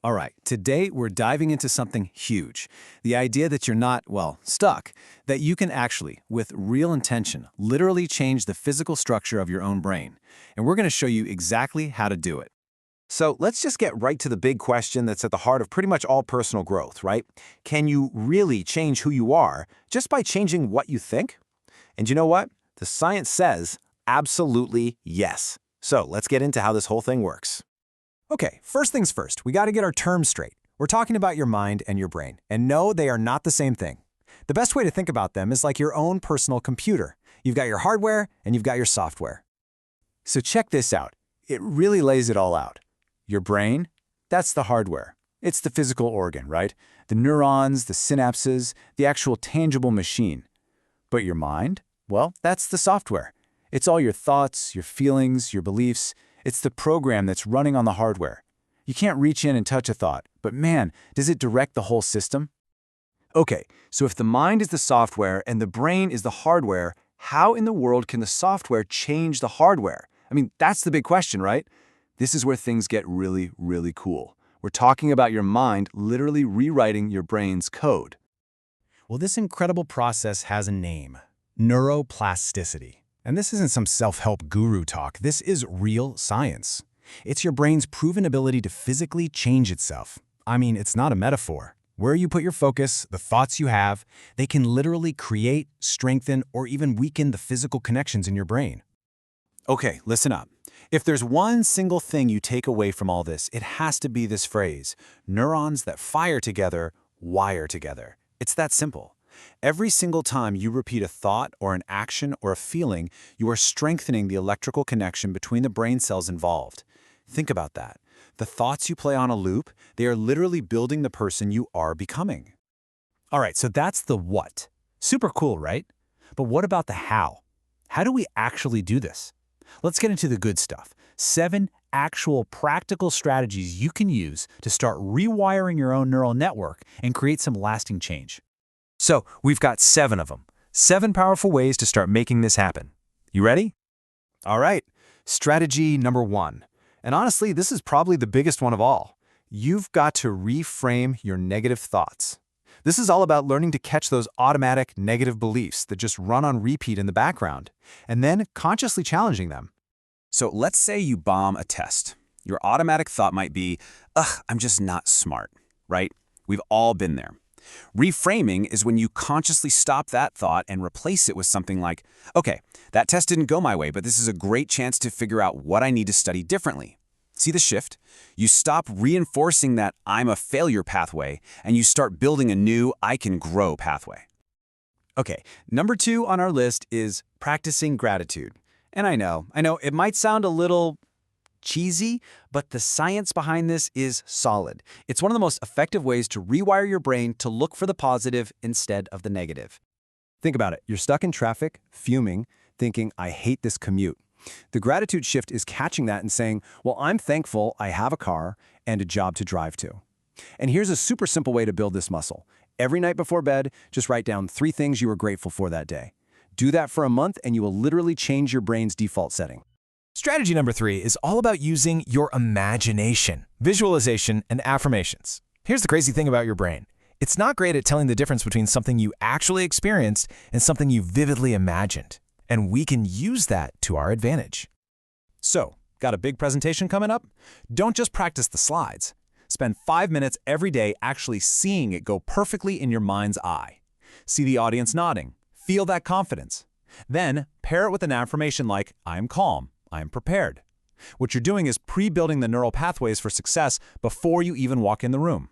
All right, today we're diving into something huge. The idea that you're not, well, stuck, that you can actually, with real intention, literally change the physical structure of your own brain. And we're going to show you exactly how to do it. So let's just get right to the big question that's at the heart of pretty much all personal growth, right? Can you really change who you are just by changing what you think? And you know what? The science says absolutely yes. So let's get into how this whole thing works. Okay, first things first, we got to get our terms straight. We're talking about your mind and your brain. And no, they are not the same thing. The best way to think about them is like your own personal computer. You've got your hardware and you've got your software. So check this out. It really lays it all out. Your brain, that's the hardware. It's the physical organ, right? The neurons, the synapses, the actual tangible machine. But your mind? Well, that's the software. It's all your thoughts, your feelings, your beliefs. It's the program that's running on the hardware. You can't reach in and touch a thought, but man, does it direct the whole system? Okay, so if the mind is the software and the brain is the hardware, how in the world can the software change the hardware? I mean, that's the big question, right? This is where things get really, really cool. We're talking about your mind literally rewriting your brain's code. Well, this incredible process has a name: neuroplasticity. And this isn't some self-help guru talk. This is real science. It's your brain's proven ability to physically change itself. I mean, it's not a metaphor. Where you put your focus, the thoughts you have, they can literally create, strengthen, or even weaken the physical connections in your brain. Okay, listen up. If there's one single thing you take away from all this, it has to be this phrase: neurons that fire together, wire together. It's that simple. Every single time you repeat a thought or an action or a feeling, you are strengthening the electrical connection between the brain cells involved. Think about that. The thoughts you play on a loop, they are literally building the person you are becoming. All right, so that's the what. Super cool, right? But what about the how? How do we actually do this? Let's get into the good stuff. 7 actual practical strategies you can use to start rewiring your own neural network and create some lasting change. So, we've got 7 of them. 7 powerful ways to start making this happen. You ready? All right. Strategy number 1. And honestly, this is probably the biggest one of all. You've got to reframe your negative thoughts. This is all about learning to catch those automatic negative beliefs that just run on repeat in the background, and then consciously challenging them. So let's say you bomb a test. Your automatic thought might be, ugh, I'm just not smart, right? We've all been there. Reframing is when you consciously stop that thought and replace it with something like, okay, that test didn't go my way, but this is a great chance to figure out what I need to study differently. See the shift? You stop reinforcing that I'm a failure pathway, and you start building a new I can grow pathway. Okay, number 2 on our list is practicing gratitude. And I know, it might sound a little cheesy, but the science behind this is solid. It's one of the most effective ways to rewire your brain to look for the positive instead of the negative. Think about it. You're stuck in traffic, fuming, thinking, I hate this commute. The gratitude shift is catching that and saying, well, I'm thankful I have a car and a job to drive to. And here's a super simple way to build this muscle. Every night before bed, just write down 3 things you were grateful for that day. Do that for a month and you will literally change your brain's default setting. Strategy number 3 is all about using your imagination, visualization, and affirmations. Here's the crazy thing about your brain. It's not great at telling the difference between something you actually experienced and something you vividly imagined. And we can use that to our advantage. So, got a big presentation coming up? Don't just practice the slides. Spend 5 minutes every day actually seeing it go perfectly in your mind's eye. See the audience nodding. Feel that confidence. Then, pair it with an affirmation like, I'm calm, I'm prepared. What you're doing is pre-building the neural pathways for success before you even walk in the room.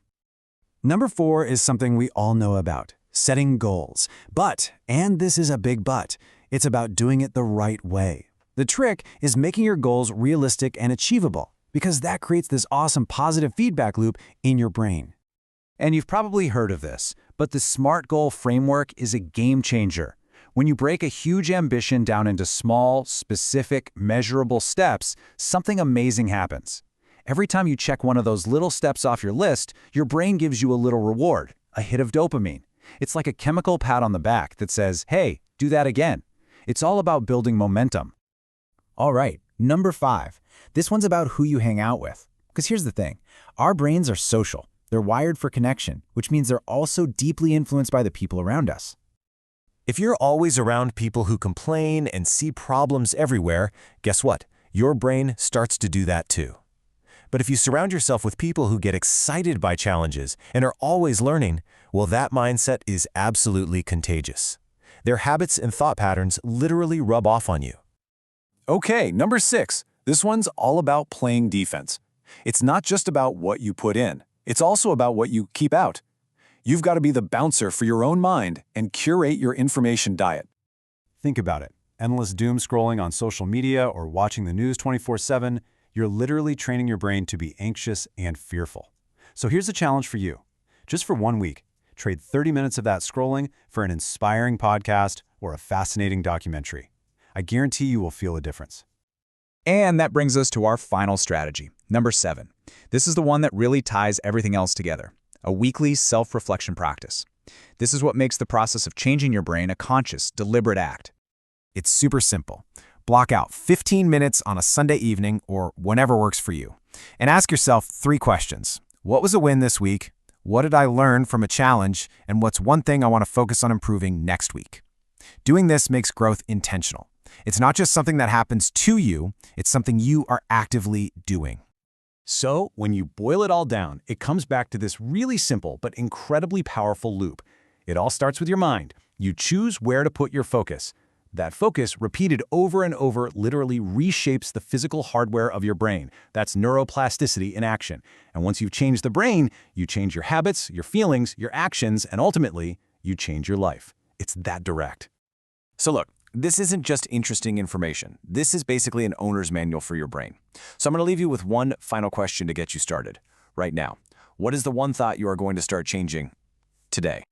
Number 4 is something we all know about: setting goals. But, and this is a big but, it's about doing it the right way. The trick is making your goals realistic and achievable, because that creates this awesome positive feedback loop in your brain. And you've probably heard of this, but the SMART goal framework is a game changer. When you break a huge ambition down into small, specific, measurable steps, something amazing happens. Every time you check one of those little steps off your list, your brain gives you a little reward, a hit of dopamine. It's like a chemical pat on the back that says, hey, do that again. It's all about building momentum. All right, number 5. This one's about who you hang out with. Because here's the thing. Our brains are social. They're wired for connection, which means they're also deeply influenced by the people around us. If you're always around people who complain and see problems everywhere, guess what? Your brain starts to do that too. But if you surround yourself with people who get excited by challenges and are always learning, well, that mindset is absolutely contagious. Their habits and thought patterns literally rub off on you. Okay, number 6. This one's all about playing defense. It's not just about what you put in. It's also about what you keep out. You've got to be the bouncer for your own mind and curate your information diet. Think about it. Endless doom scrolling on social media or watching the news 24/7, you're literally training your brain to be anxious and fearful. So here's a challenge for you. Just for 1 week, trade 30 minutes of that scrolling for an inspiring podcast or a fascinating documentary. I guarantee you will feel a difference. And that brings us to our final strategy, number 7. This is the one that really ties everything else together, a weekly self-reflection practice. This is what makes the process of changing your brain a conscious, deliberate act. It's super simple. Block out 15 minutes on a Sunday evening or whenever works for you. And ask yourself 3 questions. What was a win this week? What did I learn from a challenge? And what's one thing I want to focus on improving next week? Doing this makes growth intentional. It's not just something that happens to you, it's something you are actively doing. So, when you boil it all down, it comes back to this really simple but incredibly powerful loop. It all starts with your mind. You choose where to put your focus. That focus, repeated over and over, literally reshapes the physical hardware of your brain. That's neuroplasticity in action. And once you've changed the brain, you change your habits, your feelings, your actions, and ultimately, you change your life. It's that direct. So look, this isn't just interesting information. This is basically an owner's manual for your brain. So I'm going to leave you with one final question to get you started. Right now, what is the one thought you are going to start changing today?